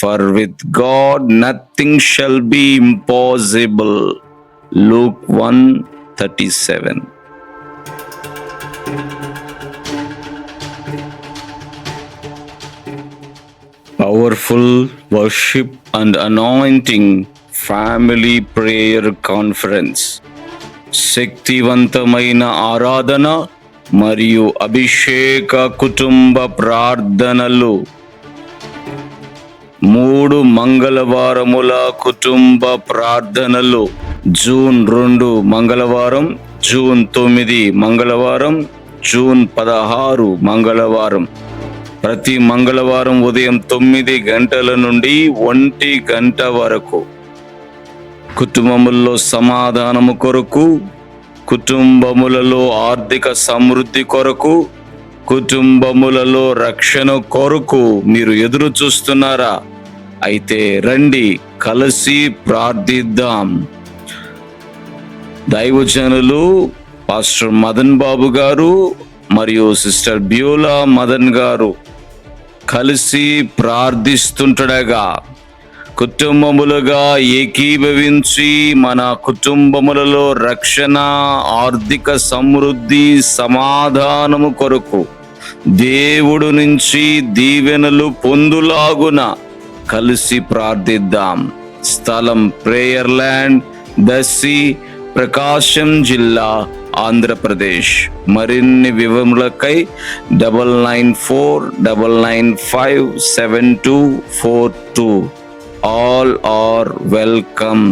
for with God nothing shall be impossible. Luke 1:37. Powerful worship and anointing family prayer conference. శక్తివంతమైన ఆరాధన మరియు అభిషేక కుటుంబ ప్రార్థనలు. 3 మంగళవారముల కుటుంబ ప్రార్థనలు. జూన్ 2 మంగళవారం, జూన్ 9 మంగళవారం, జూన్ 16 మంగళవారం. ప్రతి మంగళవారం ఉదయం 9 గంటల నుండి 1 గంట వరకు. కుటుంబముల్లో సమాధానము కొరకు, కుటుంబములలో ఆర్థిక సమృద్ధి కొరకు, కుటుంబములలో రక్షణ కొరకు మీరు ఎదురు చూస్తున్నారా? అయితే రండి, కలిసి ప్రార్థిద్దాం. దైవజనులు పాస్టర్ మదన్ బాబు గారు మరియు సిస్టర్ బ్యూలా మదన్ గారు కలిసి ప్రార్థిస్తుండగా కుటుంబములుగా ఏకీభవించి మన కుటుంబములలో రక్షణ, ఆర్థిక సమృద్ధి, సమాధానము కొరకు దేవుడు నుంచి దీవెనలు పొందులాగున కలిసి ప్రార్థిద్దాం. స్థలం ప్రేయర్ ల్యాండ్, దర్శి, ప్రకాశం జిల్లా, ఆంధ్రప్రదేశ్. మరిన్ని వివరములకై 9949957242. All are welcome.